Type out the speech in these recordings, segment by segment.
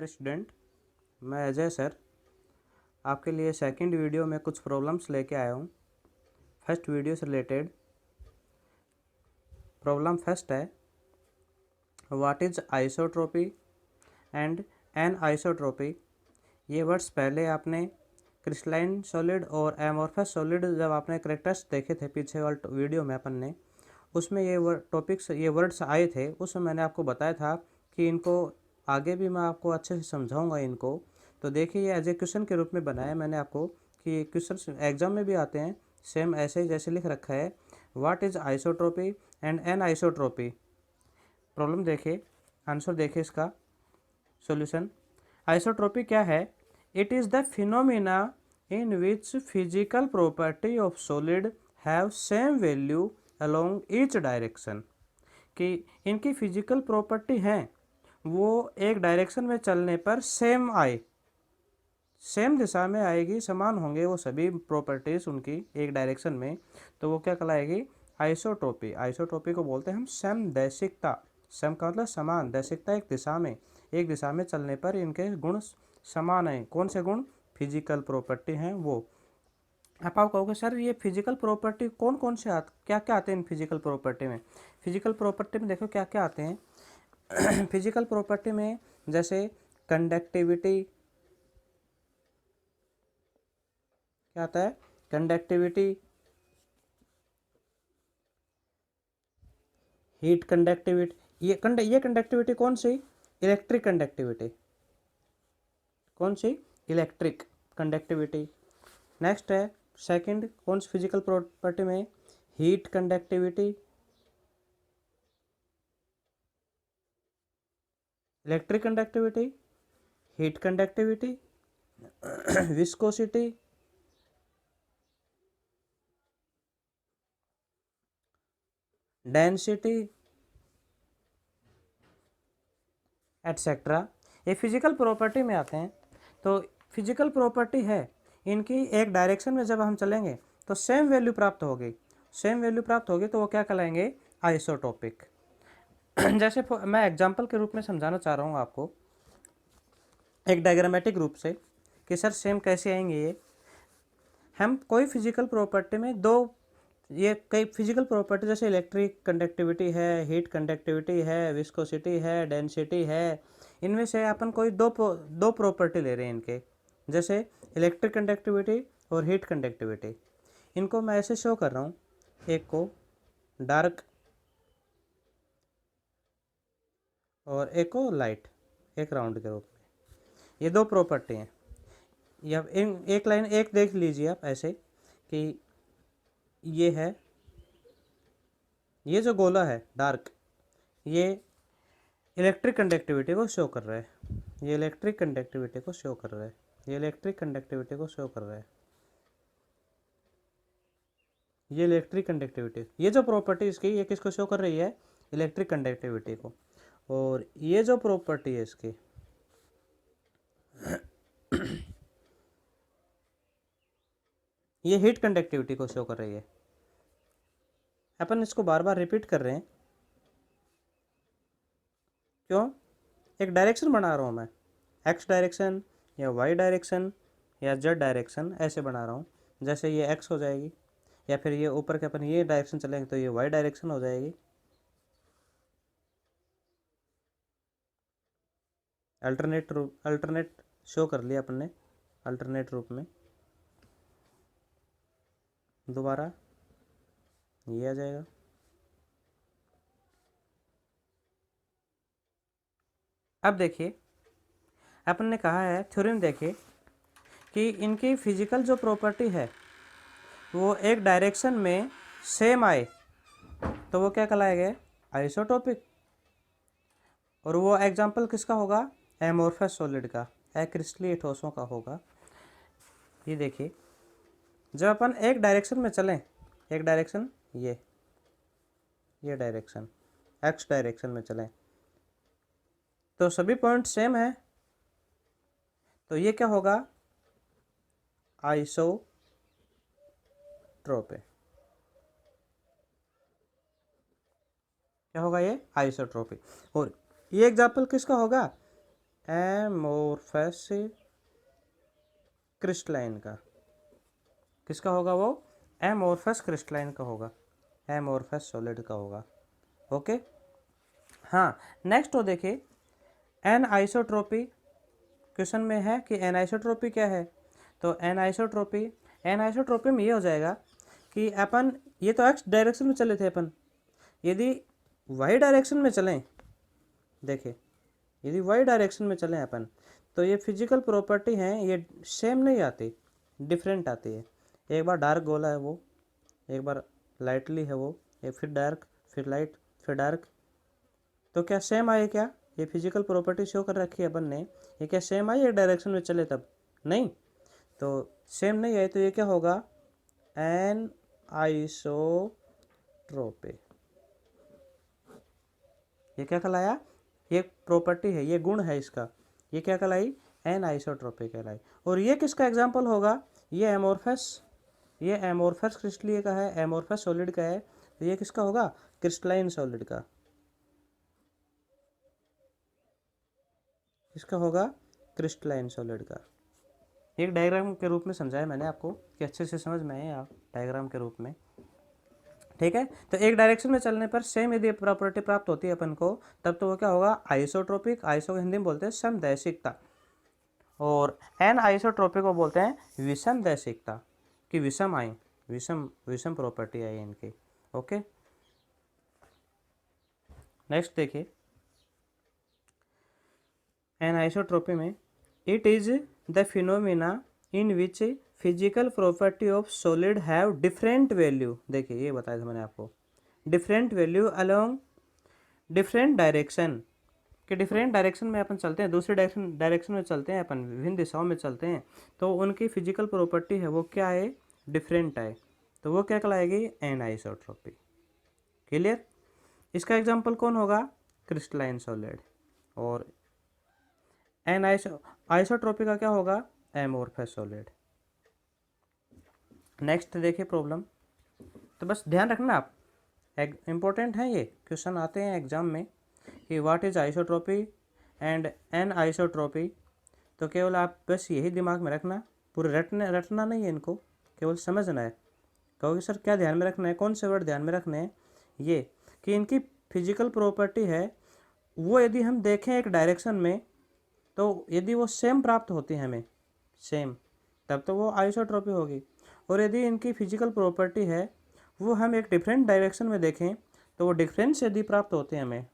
Dear student, मैं Ajay sir आपके लिए सेकंड वीडियो में कुछ प्रॉब्लम्स लेके आया हूँ। फर्स्ट वीडियो से रिलेटेड प्रॉब्लम फर्स्ट है, what is isotropy and anisotropy. ये वर्ड्स पहले आपने क्रिस्टलाइन सॉलिड और एमोर्फस सॉलिड जब आपने करेक्टर्स देखे थे पीछे वाले वीडियो में अपन ने, उसमें ये वर्ड्स आए थे। उसमें मैंने आपको बताया था कि इनको आगे भी मैं आपको अच्छे से समझाऊंगा इनको। तो देखिए, ये एज ए क्वेश्चन के रूप में बनाया मैंने आपको कि क्वेश्चन एग्जाम में भी आते हैं सेम ऐसे ही जैसे लिख रखा है, what is isotropy and anisotropy. Problem देखिए, आंसर देखिए इसका सॉल्यूशन। आइसोट्रोपी क्या है? It is the phenomena in which physical property of solid have same value along each direction. कि इनकी फिजिकल प्रॉपर्टी हैं वो एक डायरेक्शन में चलने पर सेम आए, सेम दिशा में आएगी, समान होंगे वो सभी प्रॉपर्टीज उनकी एक डायरेक्शन में, तो वो क्या कहलाएगी? आइसोट्रोपी। आइसोट्रोपी को बोलते हैं हम समदैशिकता। सम का मतलब समान, दैशिकता एक दिशा में चलने पर इनके गुण समान हैं। कौन से गुण? फिजिकल प्रॉपर्टी हैं वो। आप कहोगे सर ये फिजिकल प्रॉपर्टी कौन कौन से क्या क्या आते हैं इन फिजिकल प्रॉपर्टी में? फिजिकल प्रॉपर्टी में देखो क्या क्या आते हैं। फिजिकल प्रॉपर्टी में जैसे कंडक्टिविटी, क्या आता है? Conductivity, heat conductivity. ये कंडक्टिविटी कौन सी? Electric conductivity. कौन सी? Electric conductivity. नेक्स्ट है सेकंड, कौन सी फिजिकल प्रॉपर्टी में? Heat conductivity, electric conductivity, heat conductivity, viscosity, density etcetera. ये फिजिकल प्रॉपर्टी में आते हैं। तो फिजिकल प्रॉपर्टी है इनकी, एक डायरेक्शन में जब हम चलेंगे तो सेम वैल्यू प्राप्त होगी। सेम वैल्यू प्राप्त होगी तो वो क्या कहलाएंगे? आइसोटोपिक। जैसे मैं एग्जांपल के रूप में समझाना चाह रहा हूँ आपको एक डायग्रामेटिक रूप से कि सर सेम कैसे आएंगे ये। हम कोई फिजिकल प्रॉपर्टी में ये कई फिजिकल प्रॉपर्टी जैसे इलेक्ट्रिक कंडक्टिविटी है, हीट कंडक्टिविटी है, विस्कोसिटी है, डेंसिटी है, इनमें से अपन कोई दो प्रॉपर्टी ले रहे हैं इनके, जैसे इलेक्ट्रिक कंडक्टिविटी और हीट कंडक्टिविटी। इनको मैं ऐसे शो कर रहा हूँ, एक को डार्क और एक को लाइट, एक राउंड के रूप में। ये दो प्रॉपर्टी हैं। या एक लाइन एक देख लीजिए आप ऐसे कि ये है, ये जो गोला है डार्क, ये इलेक्ट्रिक कंडक्टिविटी को शो कर रहा है, ये इलेक्ट्रिक कंडक्टिविटी को शो कर रहा है, ये इलेक्ट्रिक कंडक्टिविटी को शो कर रहा है, ये इलेक्ट्रिक कंडक्टिविटी। ये जो प्रॉपर्टी इसकी, ये किसको शो कर रही है? इलेक्ट्रिक कंडक्टिविटी को। और ये जो प्रॉपर्टी है इसकी, ये हीट कंडक्टिविटी को शो कर रही है। अपन इसको बार बार रिपीट कर रहे हैं, क्यों? एक डायरेक्शन बना रहा हूँ मैं, एक्स डायरेक्शन या वाई डायरेक्शन या जेड डायरेक्शन, ऐसे बना रहा हूँ। जैसे ये एक्स हो जाएगी, या फिर ये ऊपर के अपन ये डायरेक्शन चलेंगे तो ये वाई डायरेक्शन हो जाएगी। अल्टरनेट शो कर लिया अपन ने, अल्टरनेट रूप में। दोबारा ये आ जाएगा। अब देखिए, अपन ने कहा है थ्योरम, देखिए कि इनकी फिजिकल जो प्रॉपर्टी है वो एक डायरेक्शन में सेम आए तो वो क्या कहलाएगा? आइसोटोपिक। और वो एग्जाम्पल किसका होगा? एमोर्फस सॉलिड का, अक्रिस्टलीय ठोसों का होगा। ये देखिए, जब अपन एक डायरेक्शन में चलें, एक डायरेक्शन ये डायरेक्शन एक्स डायरेक्शन में चलें तो सभी पॉइंट सेम है, तो ये क्या होगा? आइसोट्रोपी। क्या होगा? ये आइसोट्रोपी। और ये एग्जाम्पल किसका होगा? एमोरफस क्रिस्टलाइन का, किसका होगा वो, एमोरफस क्रिस्टलाइन का होगा, एमोरफस सॉलिड का होगा। ओके, हाँ नेक्स्ट हो देखिए एन आइसोट्रोपी, क्वेश्चन में है कि एन आइसोट्रोपी क्या है। तो एन आइसोट्रोपी में ये हो जाएगा कि अपन ये तो एक्स डायरेक्शन में चले थे अपन, यदि वाई डायरेक्शन में चलें, देखिए यदि वाई डायरेक्शन में चलें अपन, तो ये फिजिकल प्रॉपर्टी हैं ये सेम नहीं आती, डिफरेंट आती है। एक बार डार्क गोला है वो, एक बार लाइटली है वो, एक फिर डार्क, फिर लाइट, फिर डार्क, तो क्या सेम आए क्या, ये फिजिकल प्रॉपर्टी शो कर रखी है अपन ने, ये क्या सेम आई एक डायरेक्शन में चले तब, नहीं, तो सेम नहीं आई, तो ये क्या होगा, एन आइसोट्रोपी। ये क्या कहलाया, ये प्रॉपर्टी है, ये गुण है इसका, ये क्या कहलाई, एन आइसोट्रोपी कहलाई। और ये किसका एग्जाम्पल होगा, ये एमोरफस क्रिस्टलीय का है, एमोरफस सॉलिड का है, तो ये किसका होगा, क्रिस्टलाइन सॉलिड का, इसका होगा क्रिस्टलाइन सॉलिड का। एक डायग्राम के रूप में समझाया मैंने आपको कि अच्छे से समझ में आए आप डायग्राम के रूप में, ठीक है। तो एक डायरेक्शन में चलने पर सेम यदि प्रॉपर्टी प्राप्त होती है अपन को, तब तो वो क्या होगा, आइसोट्रोपिक, आइसो हिंदी में बोलते हैं समदैशिकता, और एन आइसोट्रोपिक को बोलते हैं विषमदैशिकता, कि विषम आई, विषम प्रॉपर्टी आई इनकी। ओके, नेक्स्ट देखिए एन आइसोट्रोपी में, it is the phenomena in which physical property of solid have different value, देखिए ये बताया था मैंने आपको, different value along different direction, कि डिफरेंट डायरेक्शन में अपन चलते हैं, दूसरे डायरेक्शन में चलते हैं अपन, विभिन्न दिशाओं में चलते हैं, तो उनकी फिजिकल प्रॉपर्टी है वो क्या है, डिफरेंट है, तो वो क्या कहलाएगी, एन आइसोट्रोपी। क्लियर, इसका एग्जाम्पल कौन होगा, क्रिस्टलाइन सॉलिड, और एन आइसोट्रोपी का क्या होगा, एमोरफस सॉलिड। नेक्स्ट देखिए प्रॉब्लम, तो बस ध्यान रखना आप, इम्पोर्टेंट है ये क्वेश्चन आते हैं एग्जाम में, कि what is isotropy and anisotropy, तो केवल आप बस यही दिमाग में रखना, पूरे रटना नहीं है इनको, केवल समझना है। कहोगे सर क्या ध्यान में रखना है, कौन से वर्ड ध्यान में रखने हैं, ये कि इनकी फिजिकल प्रॉपर्टी है वो यदि हम देखें एक डायरेक्शन में, तो यदि वो सेम प्राप्त होती है हमें, सेम, तब तो वो आइसोट्रोपी होगी, और यदि इनकी फिजिकल प्रॉपर्टी है वो हम एक डिफरेंट डायरेक्शन में देखें, तो वो डिफरेंस यदि प्राप्त होते हैं हमें,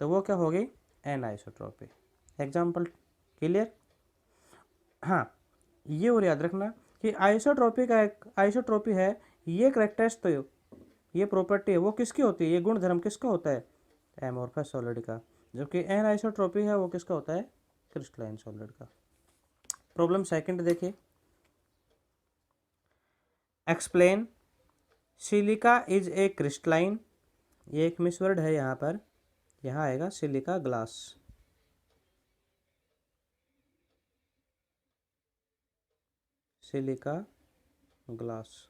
तो वो क्या होगी, एन आइसोट्रोपी। एग्जाम्पल क्लियर, हाँ ये और याद रखना कि आइसोट्रोपी का एक आइसोट्रोपी है, ये करेक्टरिस्ट, तो ये प्रॉपर्टी है वो किसकी होती है, ये गुण धर्म किसका होता है, एमोरफस सॉलिड का, जबकि एन आइसोट्रोपी है वो किसका होता है, क्रिस्टलाइन सॉलिड का। प्रॉब्लम सेकंड देखिए, explain silica is a crystalline, ये एक मिस वर्ड है यहाँ पर, यहाँ आएगा silica glass, silica glass.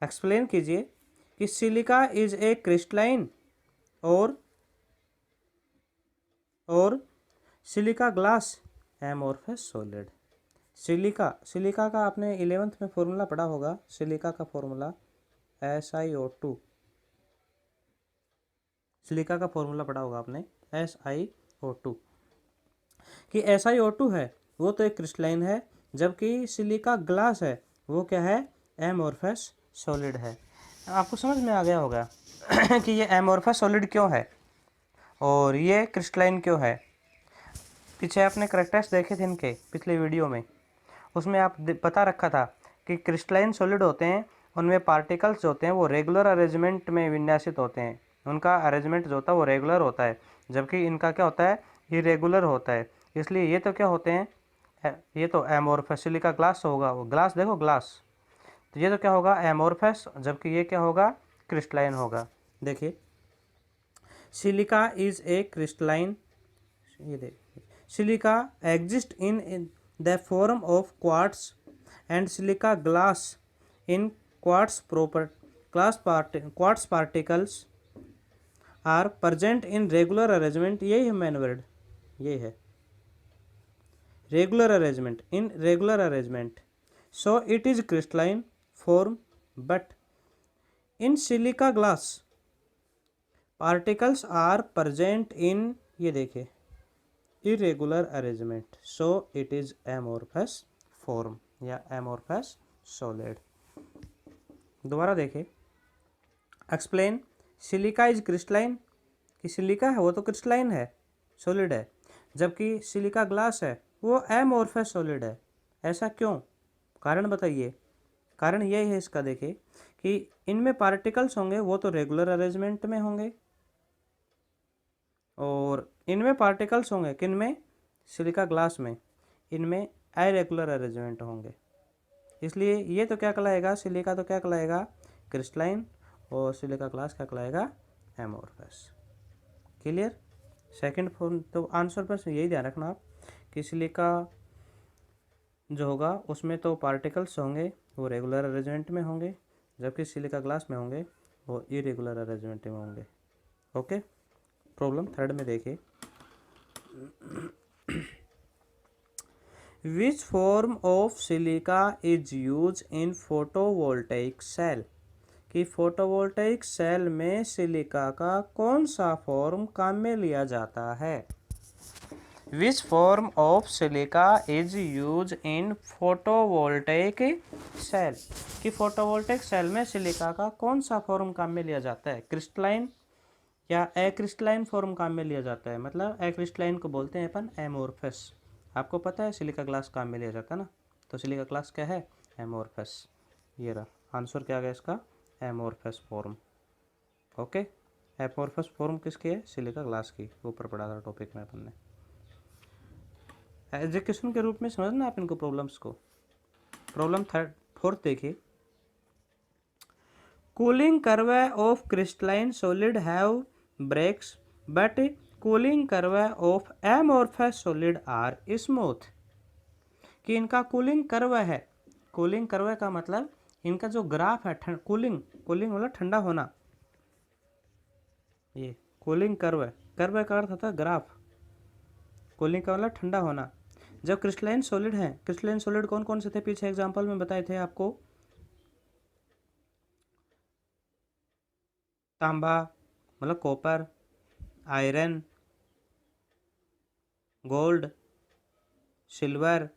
Explain कीजिए कि सिलिका इज ए क्रिस्टलाइन और silica glass amorphous solid. Silica का आपने 11th में फॉर्मूला पढ़ा होगा, सिलिका का फॉर्मूला SiO2, सिलिका का फॉर्मूला पढ़ा होगा आपने SiO2, कि SiO2 है वो तो एक क्रिस्टलाइन है, जबकि सिलिका ग्लास है वो क्या है, एमोरफस सॉलिड है। आपको समझ में आ गया होगा कि ये एमोरफस सॉलिड क्यों है और ये क्रिस्टलाइन क्यों है। पीछे आपने करेक्टर्स देखे थे इनके पिछले वीडियो में, उसमें आप बता रखा था कि क्रिस्टलाइन सॉलिड होते हैं उनमें पार्टिकल्स जो होते हैं वो रेगुलर अरेंजमेंट में विन्यासित होते हैं, उनका अरेंजमेंट जो होता है वो रेगुलर होता है, जबकि इनका क्या होता है, इरेगुलर होता है। इसलिए ये तो क्या होते हैं, ये तो एमोरफस, सिलिका ग्लास होगा, वो ग्लास देखो ग्लास, तो ये तो क्या होगा, एमोरफस, जबकि ये क्या होगा, क्रिस्टलाइन होगा। देखिए सिलिका इज ए क्रिस्टलाइन, ये देखिए silica exist in the form of quartz and silica glass in quartz quartz particles are present in regular arrangement, यही है मेन वर्ड, ये है regular arrangement, in regular arrangement, so it is crystalline form, but in silica glass particles are present in, ये देखिए, irregular arrangement, so it is amorphous form या amorphous solid. दोबारा देखिए, explain silica is crystalline, कि silica है वो तो crystalline है, सॉलिड है, जबकि सिलिका ग्लास है वो एमोर्फस सॉलिड है। ऐसा क्यों, कारण बताइए। कारण यही है इसका, देखिए कि इनमें पार्टिकल्स होंगे वो तो रेगुलर अरेंजमेंट में होंगे, और इनमें पार्टिकल्स होंगे किन में, सिलिका ग्लास में, इनमें इरेगुलर अरेंजमेंट होंगे। इसलिए ये तो क्या कहलाएगा, सिलिका तो क्या कहलाएगा, क्रिस्टलाइन, और सिलिका ग्लास क्या कहलाएगा, एमोर्फस। क्लियर। सेकंड फॉर्म तो आंसर पर यही ध्यान रखना आप कि सिलिका जो होगा उसमें तो पार्टिकल्स होंगे वो रेगुलर अरेंजमेंट में होंगे, जबकि सिलिका ग्लास में होंगे वो इरेगुलर अरेंजमेंट में होंगे। ओके। प्रॉब्लम थर्ड में देखिए, which form of silica is use in photovoltaic cell, कि फोटोवोल्टेइक सेल में सिलिका का कौन सा फॉर्म काम में लिया जाता है। Which form of silica is use in photovoltaic cell, कि फोटोवोल्टेइक सेल में सिलिका का कौन सा फॉर्म काम में लिया जाता है, क्रिस्टलाइन या एक्रिस्टलाइन फॉर्म काम में लिया जाता है। मतलब एक्रिस्टलाइन को बोलते हैं अपन एमोर्फस। आपको पता है सिलिका ग्लास काम में लिया जाता है ना, तो सिलिका ग्लास क्या है, एमोर्फस। ये रहा आंसर, क्या गया इसका, amorphous form. Okay. Amorphous form किसकी है, सिलिका ग्लास की, ऊपर पढ़ा था टॉपिक में अपन ने। एजुकेशन के रूप में समझना आप इनको प्रॉब्लम्स को। प्रॉब्लम फोर्थ देखिए, cooling curve of crystalline solid have breaks but cooling curve of amorphous solid are smooth, कि इनका कूलिंग कर्व है। कूलिंग कर्व का मतलब इनका जो ग्राफ है, कूलिंग, कूलिंग मतलब ठंडा होना, ये कूलिंग कर्व, कर्व का अर्थ होता है ग्राफ, कूलिंग का मतलब ठंडा होना। जब क्रिस्टलाइन सॉलिड है, क्रिस्टलाइन सॉलिड कौन कौन से थे, पीछे एग्जांपल में बताए थे आपको, तांबा मतलब कॉपर, आयरन, गोल्ड, सिल्वर,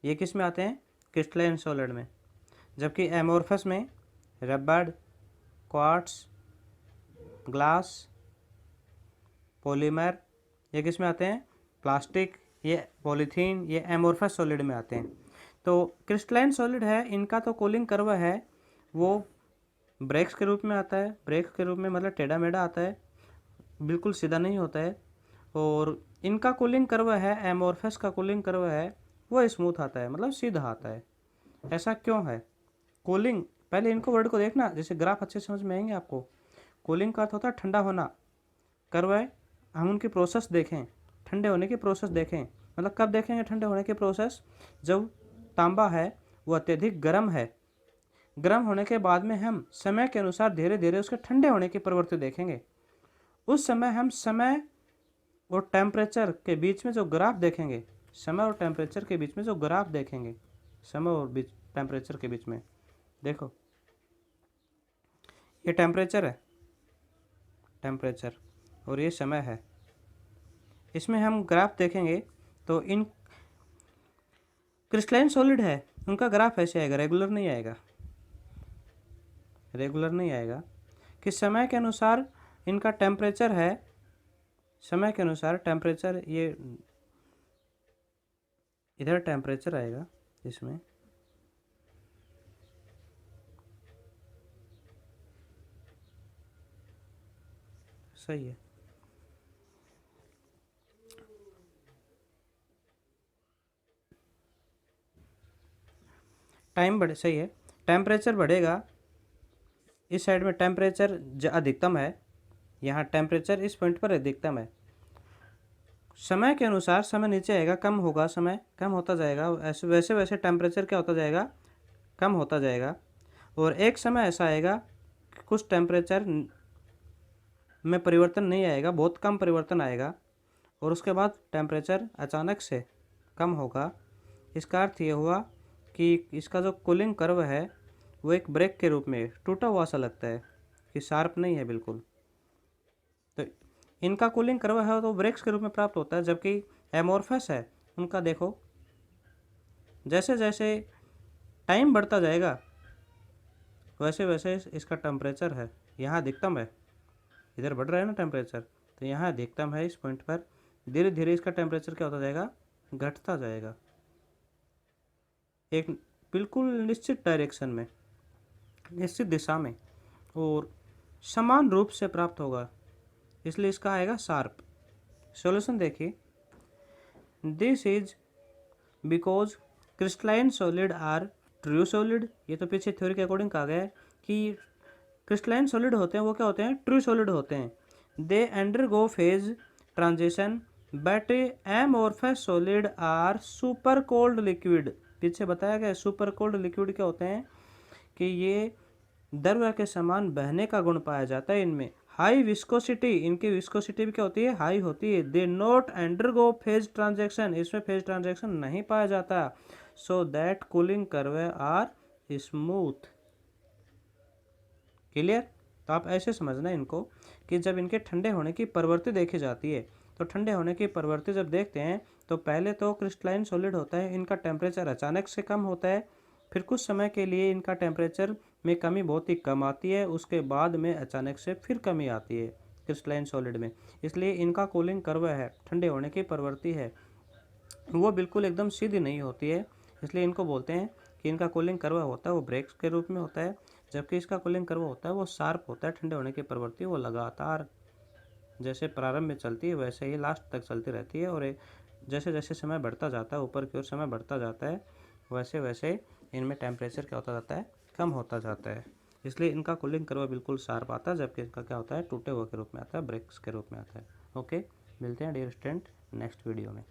ये किस में आते हैं, क्रिस्टलाइन सॉलिड में। जबकि एमोर्फस में रबड़, क्वार्ट्स, ग्लास, पॉलीमर, ये किस में आते हैं, प्लास्टिक, ये पॉलीथीन, ये एमोर्फस सॉलिड में आते हैं। तो क्रिस्टलाइन सॉलिड है, इनका तो कूलिंग कर्व है वो ब्रेक्स के रूप में आता है। ब्रेक्स के रूप में मतलब टेढ़ा मेढ़ा आता है, बिल्कुल सीधा नहीं होता है। और इनका कूलिंग कर्व है, एमोर्फस का कूलिंग कर्व है वो स्मूथ आता है, मतलब सीधा आता है। ऐसा क्यों है, कूलिंग, पहले इनको वर्ड को देखना, जैसे ग्राफ अच्छे समझ में आएंगे आपको। कूलिंग का अर्थ होता है ठंडा होना, कर्व है, हम उनकी प्रोसेस देखें, ठंडे होने की प्रोसेस देखें। मतलब कब देखेंगे ठंडे होने की प्रोसेस, जब तांबा है वो अत्यधिक गर्म है, गर्म होने के बाद में हम समय के अनुसार धीरे धीरे उसके ठंडे होने की प्रवृत्ति देखेंगे। उस समय हम समय और टेम्परेचर के बीच में जो ग्राफ देखेंगे, समय और टेम्परेचर के बीच में जो ग्राफ देखेंगे, समय और टेम्परेचर के बीच में, देखो ये टेम्परेचर है, टेम्परेचर, और ये समय है, इसमें हम ग्राफ देखेंगे तो इन क्रिस्टलाइन सॉलिड है उनका ग्राफ ऐसे आएगा, रेगुलर नहीं आएगा, रेगुलर नहीं आएगा। कि समय के अनुसार इनका टेम्परेचर है, समय के अनुसार टेम्परेचर, ये इधर टेम्परेचर आएगा इसमें, सही है। टाइम बढ़े, सही है, टेम्परेचर बढ़ेगा, इस साइड में टेम्परेचर अधिकतम है, यहाँ टेम्परेचर इस पॉइंट पर अधिकतम है। समय के अनुसार समय नीचे आएगा, कम होगा, समय कम होता जाएगा, ऐसे वैसे वैसे टेम्परेचर क्या होता जाएगा, कम होता जाएगा। और एक समय ऐसा आएगा कुछ टेम्परेचर में परिवर्तन नहीं आएगा, बहुत कम परिवर्तन आएगा, और उसके बाद टेम्परेचर अचानक से कम होगा। इसका अर्थ ये हुआ कि इसका जो कूलिंग कर्व है वो एक ब्रेक के रूप में टूटा हुआ सा लगता है, कि शार्प नहीं है बिल्कुल। तो इनका कूलिंग कर्व है तो ब्रेक्स के रूप में प्राप्त होता है, जबकि एमोर्फस है उनका देखो जैसे जैसे टाइम बढ़ता जाएगा वैसे वैसे इसका टेम्परेचर है यहाँ अधिकतम है, इधर बढ़ रहा है ना टेम्परेचर, तो यहाँ अधिकतम है, इस पॉइंट पर धीरे धीरे इसका टेम्परेचर क्या होता जाएगा, घटता जाएगा एक बिल्कुल निश्चित डायरेक्शन में, निश्चित दिशा में, और समान रूप से प्राप्त होगा, इसलिए इसका आएगा शार्प। सॉल्यूशन देखिए, this is because crystalline solid are true solid, ये तो पीछे थ्योरी के अकॉर्डिंग कहा गया है कि क्रिस्टलाइन सॉलिड होते हैं वो क्या होते हैं, ट्रू सॉलिड होते हैं। They undergo phase transition but amorphous solid are super cold liquid, पीछे बताया गया सुपर कोल्ड लिक्विड क्या होते हैं कि ये द्रव के समान बहने का गुण पाया जाता है इनमें, हाई विस्कोसिटी, इनकी विस्कोसिटी भी क्या होती है, हाई होती है। They not undergo phase transaction, इसमें फेज ट्रांजैक्शन नहीं पाया जाता। So that cooling curve are smooth. Clear? तो आप ऐसे समझना इनको कि जब इनके ठंडे होने की प्रवृत्ति देखी जाती है, तो ठंडे होने की प्रवृत्ति जब देखते हैं तो पहले तो क्रिस्टलाइन सॉलिड होता है, इनका टेम्परेचर अचानक से कम होता है, फिर कुछ समय के लिए इनका टेम्परेचर में कमी बहुत ही कम आती है, उसके बाद में अचानक से फिर कमी आती है क्रिस्टलाइन सॉलिड में। इसलिए इनका कूलिंग कर्व है, ठंडे होने की प्रवृत्ति है, वो बिल्कुल एकदम सीधी नहीं होती है, इसलिए इनको बोलते हैं कि इनका कूलिंग कर्व होता है वो ब्रेक्स के रूप में होता है, जबकि इसका कूलिंग कर्व होता है वो शार्प होता है। ठंडे होने की प्रवृत्ति वो लगातार जैसे प्रारंभ में चलती है वैसे ही लास्ट तक चलती रहती है, और जैसे जैसे समय बढ़ता जाता है, ऊपर की ओर समय बढ़ता जाता है, वैसे वैसे इनमें टेम्परेचर क्या होता जाता है, कम होता जाता है। इसलिए इनका कूलिंग कर्व बिल्कुल शार्प आता है, जबकि इसका क्या होता है, टूटे हुए के रूप में आता है, ब्रेक्स के रूप में आता है। ओके, मिलते हैं डियर स्टूडेंट नेक्स्ट वीडियो में।